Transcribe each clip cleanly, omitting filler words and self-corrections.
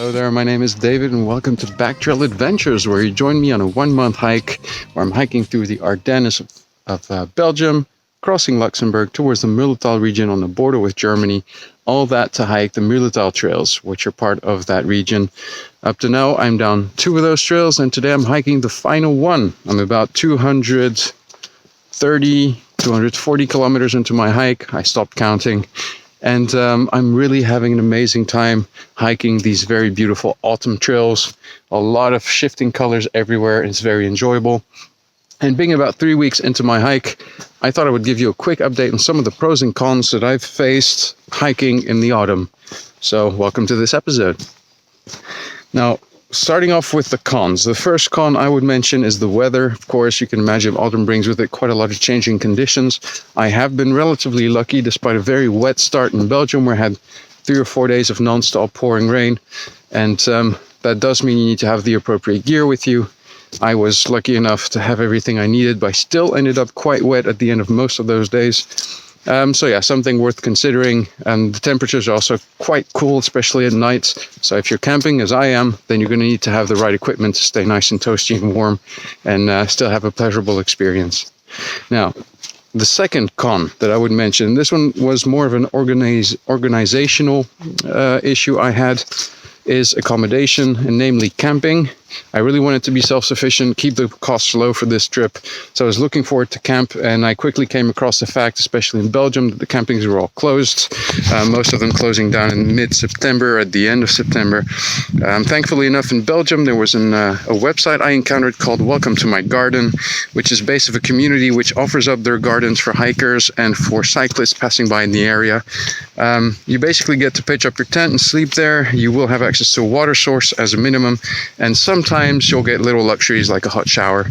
Hello there, my name is David and welcome to Back Trail Adventures, where you join me on a 1-month hike where I'm hiking through the Ardennes of Belgium, crossing Luxembourg towards the Mulletal region on the border with Germany. All that to hike the Mulletal trails, which are part of that region. Up to now, I'm down 2 of those trails, and today I'm hiking the final one. I'm about 240 kilometers into my hike. I stopped counting. And I'm really having an amazing time hiking these very beautiful autumn trails. A lot of shifting colors everywhere. It's very enjoyable. And being about 3 weeks into my hike, I thought I would give you a quick update on some of the pros and cons that I've faced hiking in the autumn. So welcome to this episode. Now, starting off with the cons. The first con I would mention is the weather. Of course, you can imagine autumn brings with it quite a lot of changing conditions. I have been relatively lucky despite a very wet start in Belgium, where I had 3 or 4 days of non-stop pouring rain. And that does mean you need to have the appropriate gear with you. I was lucky enough to have everything I needed, but I still ended up quite wet at the end of most of those days. So yeah, something worth considering. The temperatures are also quite cool, especially at night. So if you're camping, as I am, then you're going to need to have the right equipment to stay nice and toasty and warm and still have a pleasurable experience. Now, the second con that I would mention, this one was more of an organizational issue I had, is accommodation, and namely camping. I really wanted to be self-sufficient, keep the costs low for this trip. So I was looking forward to camp, and I quickly came across the fact, especially in Belgium, that the campings were all closed. Most of them closing down in mid-September, at the end of September. Thankfully enough, in Belgium, there was a website I encountered called Welcome to My Garden, which is based of a community which offers up their gardens for hikers and for cyclists passing by in the area. You basically get to pitch up your tent and sleep there. You will have access to a water source as a minimum, and sometimes you'll get little luxuries like a hot shower.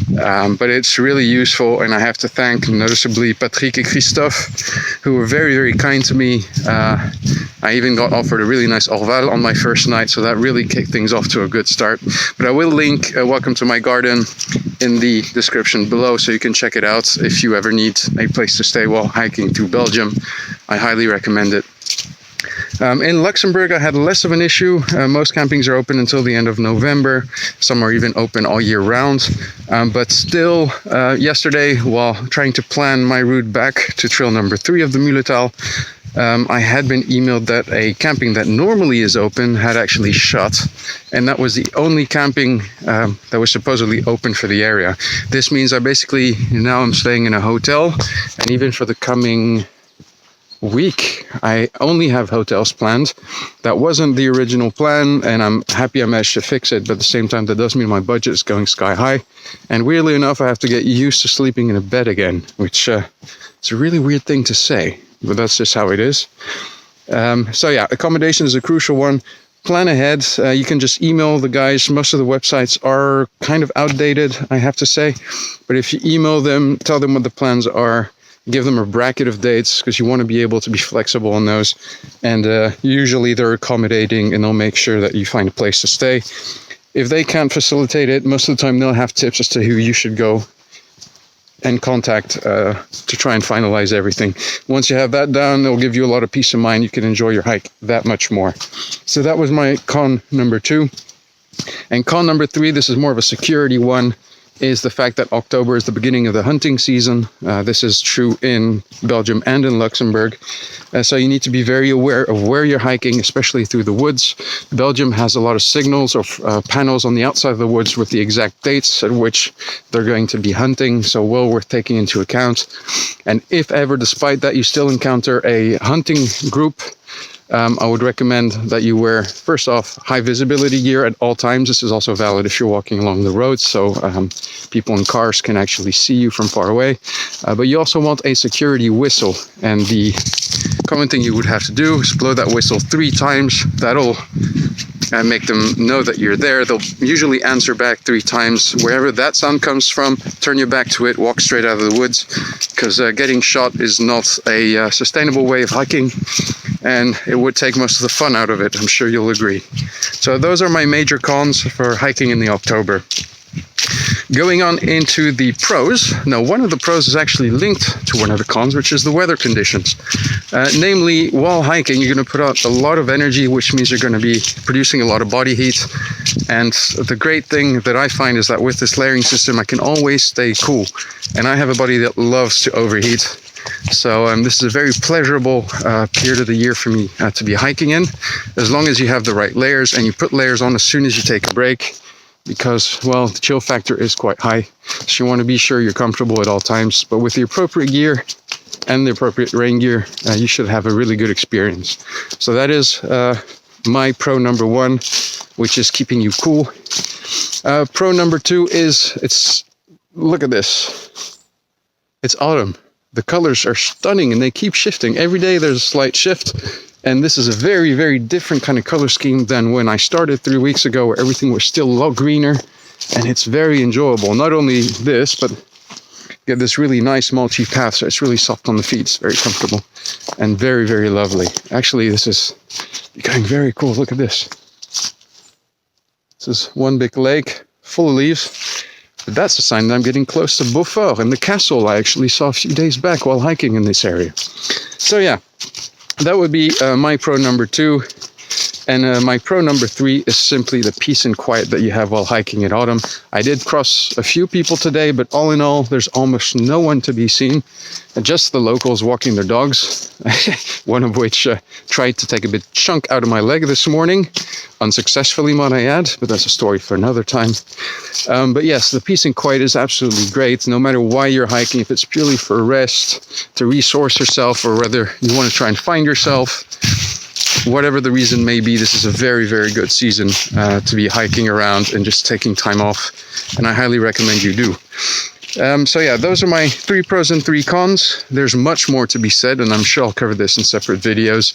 But it's really useful, and I have to thank noticeably Patrick and Christophe, who were very, very kind to me. I even got offered a really nice orval on my first night, so that really kicked things off to a good start. But I will link Welcome to My Garden in the description below, so you can check it out if you ever need a place to stay while hiking through Belgium. I highly recommend it. In Luxembourg, I had less of an issue. Most campings are open until the end of November. Some are even open all year round. But still, yesterday, while trying to plan my route back to trail number 3 of the Mulletal, I had been emailed that a camping that normally is open had actually shut. And that was the only camping that was supposedly open for the area. This means I'm staying in a hotel, and even for the coming week I only have hotels planned. That wasn't the original plan, and I'm happy I managed to fix it, but at the same time that does mean my budget is going sky high, and weirdly enough I have to get used to sleeping in a bed again, which it's a really weird thing to say, but that's just how it is. So yeah, accommodation is a crucial one. Plan ahead. You can just email the guys. Most of the websites are kind of outdated, I have to say, but if you email them, tell them what the plans are, give them a bracket of dates, because you want to be able to be flexible on those. And usually they're accommodating, and they'll make sure that you find a place to stay. If they can't facilitate it, most of the time they'll have tips as to who you should go and contact to try and finalize everything. Once you have that down, they'll give you a lot of peace of mind. You can enjoy your hike that much more. So that was my con number 2. And con number 3, this is more of a security one, is the fact that October is the beginning of the hunting season. This is true in Belgium and in Luxembourg. So you need to be very aware of where you're hiking, especially through the woods. Belgium has a lot of signals or panels on the outside of the woods with the exact dates at which they're going to be hunting, so well worth taking into account. And if ever, despite that, you still encounter a hunting group, I would recommend that you wear, first off, high visibility gear at all times. This is also valid if you're walking along the road, so people in cars can actually see you from far away. But you also want a security whistle, and the common thing you would have to do is blow that whistle 3 times. That'll make them know that you're there. They'll usually answer back 3 times. Wherever that sound comes from, turn your back to it, walk straight out of the woods, because getting shot is not a sustainable way of hiking, and it would take most of the fun out of it. I'm sure you'll agree. So those are my major cons for hiking in the October. Going on into the pros. Now, one of the pros is actually linked to one of the cons, which is the weather conditions. Namely, while hiking, you're going to put out a lot of energy, which means you're going to be producing a lot of body heat. And the great thing that I find is that with this layering system, I can always stay cool. And I have a body that loves to overheat. So this is a very pleasurable period of the year for me to be hiking in, as long as you have the right layers and you put layers on as soon as you take a break. Because, well, the chill factor is quite high, so you want to be sure you're comfortable at all times. But with the appropriate gear and the appropriate rain gear, you should have a really good experience. So that is my pro number one, which is keeping you cool. Pro number two is, look at this. It's autumn. The colors are stunning and they keep shifting. Every day there's a slight shift. And this is a very, very different kind of color scheme than when I started 3 weeks ago, where everything was still a lot greener. And it's very enjoyable. Not only this, but you get this really nice mulchy path. So it's really soft on the feet. It's very comfortable and very, very lovely. Actually, this is becoming very cool. Look at this. This is one big lake full of leaves. But that's a sign that I'm getting close to Beaufort and the castle I actually saw a few days back while hiking in this area. So yeah. That would be my pro number two. And my pro number three is simply the peace and quiet that you have while hiking in autumn. I did cross a few people today, but all in all, there's almost no one to be seen. Just the locals walking their dogs, one of which tried to take a bit chunk out of my leg this morning. Unsuccessfully, might I add, but that's a story for another time. But yes, the peace and quiet is absolutely great, no matter why you're hiking, if it's purely for rest, to resource yourself, or whether you want to try and find yourself. Whatever the reason may be, this is a very, very good season to be hiking around and just taking time off. And I highly recommend you do. So yeah, those are my 3 pros and 3 cons. There's much more to be said, and I'm sure I'll cover this in separate videos.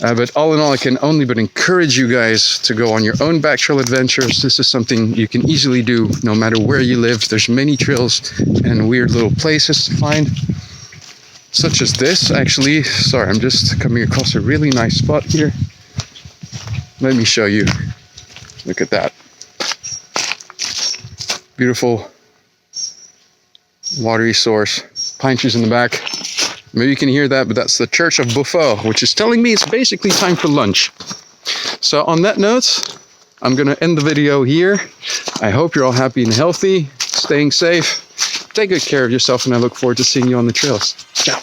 But all in all, I can only but encourage you guys to go on your own back trail adventures. This is something you can easily do no matter where you live. There's many trails and weird little places to find. Such as this, actually. Sorry, I'm just coming across a really nice spot here. Let me show you. Look at that. Beautiful watery source. Pine trees in the back. Maybe you can hear that, but that's the Church of Beaufort, which is telling me it's basically time for lunch. So on that note, I'm going to end the video here. I hope you're all happy and healthy, staying safe. Take good care of yourself, and I look forward to seeing you on the trails. Ciao.